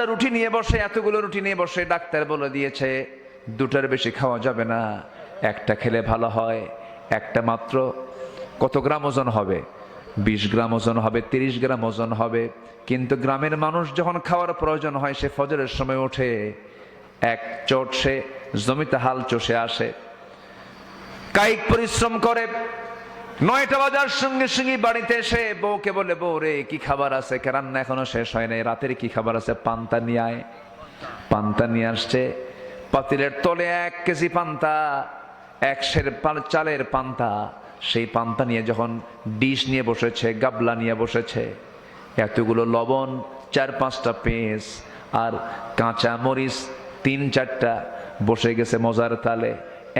রুটি নিয়ে বসে, এতগুলো রুটি নিয়ে বসে, ডাক্তার বলে দিয়েছে দুটার বেশি খাওয়া যাবে না, একটা খেলে ভালো হয়। একটা মাত্র কত গ্রাম ওজন হবে? 20 গ্রাম ওজন হবে, 30 গ্রাম ওজন হবে। কিন্তু গ্রামের মানুষ যখন খাওয়ার প্রয়োজন হয়, সে ফজরের সময় ওঠে, এক চোট সে জমিতে হাল চষে আসে, কায়িক পরিশ্রম করে, 9টা বাজার সঙ্গে সঙ্গে বাড়িতে এসে বউকে বলে, বউ রে কি খাবার আছে, রান্না এখনো শেষ হয় নাই, রাতের কি খাবার আছে, পান্তা নিয়ে আয়। পান্তা নিয়ে আসছে, পাতিলের তলে 1 কেজি পান্তা, 1 সের চালের পান্তা। সেই পান্তা নিয়ে যখন ডিশ নিয়ে বসেছে, গাবলা নিয়ে বসেছে, এতগুলো লবণ, 4-5টা পেঁয়াজ আর কাঁচা মরিচ 3-4টা বসে গেছে মজার তালে।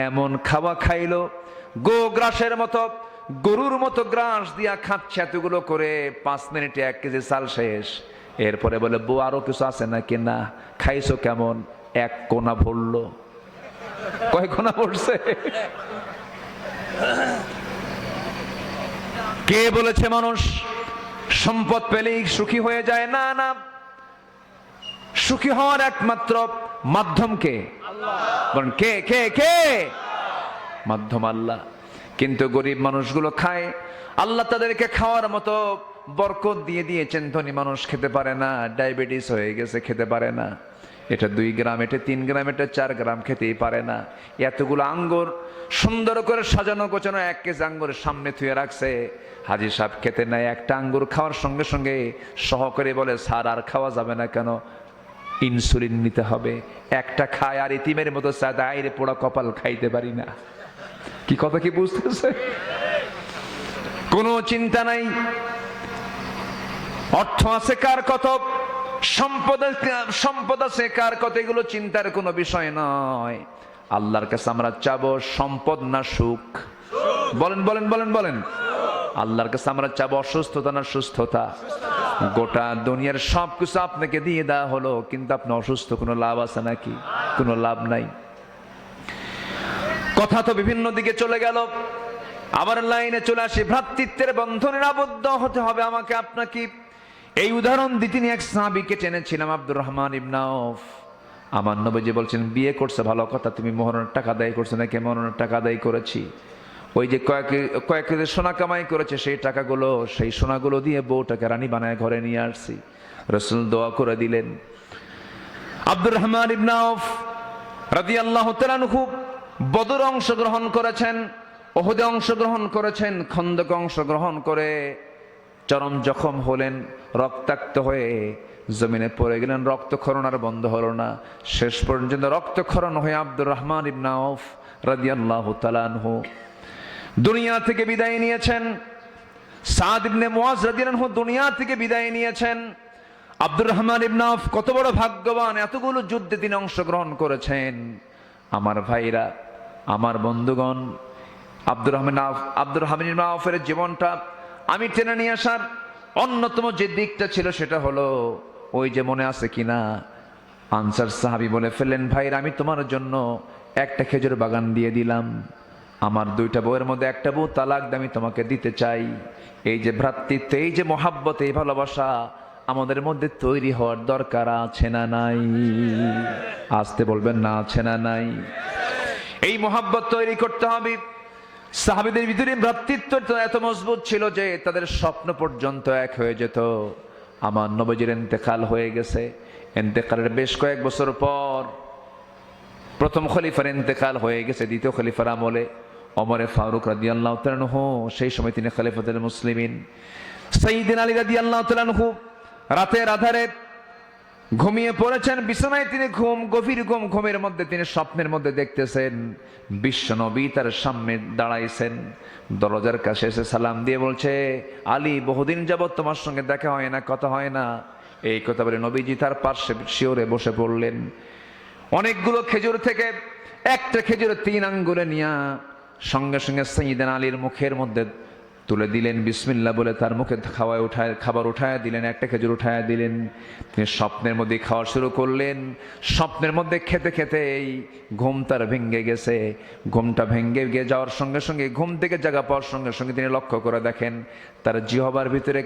এমন খাওয়া খাইলো, গো গ্রাসের মতো, গরুর মতো গ্রাস দিয়া খাচ্ছে এতগুলো করে। 5 মিনিটে 1 কেজি চাল শেষ। এরপরে বলে, বউ আরো কিছু আছে নাকি? না। খাইছো কেমন? 1 কোনা ভরলো। কয় কোনা ভরছে? কে বলেছে মানুষ সম্পদ পেলেই সুখী হয়ে যায়? না না, সুখী হওয়ার একমাত্র মাধ্যম কে? বলেন কে কে কে? মাধ্যম আল্লাহ। কিন্তু গরিব মানুষগুলো খায়, আল্লাহ তাদেরকে খাওয়ার মতো বরকত দিয়ে দিয়েছেন। ধনী মানুষ খেতে পারে না, ডায়াবেটিস হয়ে গেছে, খেতে পারে না। এটা 2 গ্রাম, এটা 3 গ্রাম, এটা 4 গ্রাম খেতেই পারে না। এতগুলো আঙ্গুর সুন্দর করে সাজানো গোছানো 1 কেজি আঙ্গুরের সামনে থুয়ে রাখছে, হাজি সাহেব খেতে নাই। একটা আঙ্গুর খাওয়ার সঙ্গে সঙ্গে সহকারী বলে, স্যার আর খাওয়া যাবে না কেন? ইনসুলিন নিতে হবে। একটা খায় আর ইতিমের মতো চাঁদাইরে পোড়া কপাল খাইতে পারি না। কি কথা কি বুঝতেছে? কোনো চিন্তা নাই। অর্থ আছে কার কত, সম্পদ আছে কার কত, এগুলো চিন্তার কোনো বিষয় নয়। আল্লাহর কাছে আমরা চাবো সম্পদ না সুখ? বলেন বলেন বলেন বলেন। আল্লাহর কাছে আমরা চাবো অসুস্থতা না সুস্থতা? গোটা দুনিয়ার সবকিছু আপনাকে দিয়ে দেওয়া হলো, কিন্তু আপনি অসুস্থ, কোনো লাভ আছে নাকি? কোনো লাভ নাই। কথা তো বিভিন্ন দিকে চলে গেল, আবার লাইনে চলে আসি। ভ্রাতৃত্বের বন্ধনে আবদ্ধ হতে হবে আমাকে আপনাকে। এই উদাহরণ দিতে নিয়ে এক সাহাবীকে টেনেছিলাম, আব্দুর রহমান ইবনে আউফ। আমার নবীজি বলছেন, বিয়ে করছে ভালো কথা, তুমি মোহরের টাকা আদায় করছো নাকি? মোহরের টাকা আদায় করেছি। ওই যে কয়েক সোনা কামাই করেছে, সেই টাকাগুলো, সেই সোনাগুলো দিয়ে বউটাকে রানী বানায় ঘরে নিয়ে আসছি। রাসূল দোয়া করে দিলেন। আব্দুর রহমান ইবনে আউফ রাদিয়াল্লাহু তাআলা আনহু বদরে অংশগ্রহণ করেছেন, উহুদে অংশগ্রহণ করেছেন, খন্দকে অংশগ্রহণ করে চরম জখম হলেন, রক্তাক্ত হয়ে জমিনে পড়ে গেলেন। রক্তক্ষরণ আর বন্ধ হলো না। শেষ পর্যন্ত রক্তক্ষরণ হয়ে আব্দুর রহমান ইবনে আউফ রাদিয়াল্লাহু তাআলা আনহু দুনিয়া থেকে বিদায় নিয়েছেন। সাদ ইবনে মুআজ রাদিয়াল্লাহু আনহু দুনিয়া থেকে বিদায় নিয়েছেন। আব্দুর রহমান ইবনে আউফ কত বড় ভাগ্যবান, এতগুলো যুদ্ধে তিনি অংশগ্রহণ করেছেন। আমার ভাইরা, আমার বন্ধুগণ, আব্দুর রহমান ইবনে আউফের জীবনটা আমি টেনে নিয়ে আসার অন্যতম যে দিকটা ছিল, সেটা হলো, ওই যে মনে আছে কিনা, আনসার সাহাবী বলে ফেললেন, ভাইরা আমি তোমার জন্য একটা খেজুর বাগান দিয়ে দিলাম, আমার 2টা বউয়ের মধ্যে একটা বউ তালাক দিয়ে আমি তোমাকে দিতে চাই। এই যে ভ্রাতৃত্ব, এই যে মহাব্বত, এই ভালোবাসা আমাদের মধ্যে তৈরি হওয়ার দরকার আছে না নাই? আসতে বলবেন না, আছে না নাই? এই মহাব্বত তৈরি করতে হবে। সাহাবীদের ভিতরে ভ্রাতৃত্ব এত মজবুত ছিল যে তাদের স্বপ্ন পর্যন্ত এক হয়ে যেত। আমার নবীজির ইন্তেকাল হয়ে গেছে। ইন্তেকালের বেশ কয়েক বছর পর প্রথম খলিফার ইন্তেকাল হয়ে গেছে। দ্বিতীয় খলিফার আমলে ওমরে ফারুক রাদিয়াল্লাহু তাআলা আনহু, সেই সময় তিনি খলিফাতুল মুসলিমিন। সাইয়্যিদিনা আলী রাদিয়াল্লাহু তাআলা আনহু রাতের আধারে ঘুমিয়ে পড়েছেন বিছানায়। তিনি গভীর ঘুমের মধ্যে তিনি স্বপ্নের মধ্যে দেখতেছেন বিশ্বনবী তার সামনে দাঁড়াইছেন। দরজার কাছে এসে সালাম দিয়ে বলছে, আলী, বহুদিন যাবত তোমার সঙ্গে দেখা হয় না, কথা হয় না। এই কথা বলে নবীজি তার পার্শ্বে শিওরে বসে পড়লেন। অনেকগুলো খেজুর থেকে একটা খেজুর 3 আঙ্গুলে নিয়ে সঙ্গে সঙ্গে সাইয়্যিদিনা আলীর মুখের মধ্যে তুলে দিলেন। বিসমিল্লাহ বলে তার মুখে খাবার উঠায় দিলেন, একটা খেজুর উঠায় দিলেন। তিনি স্বপ্নের মধ্যে খাওয়া শুরু করলেন। স্বপ্নের মধ্যে খেতে খেতে এই ঘুম তার ভেঙে গেছে। ঘুমটা ভেঙে গিয়ে যাওয়ার সঙ্গে সঙ্গে, ঘুম থেকে জাগা পাওয়ার সঙ্গে সঙ্গে তিনি লক্ষ্য করে দেখেন তার জিহ্বার ভিতরে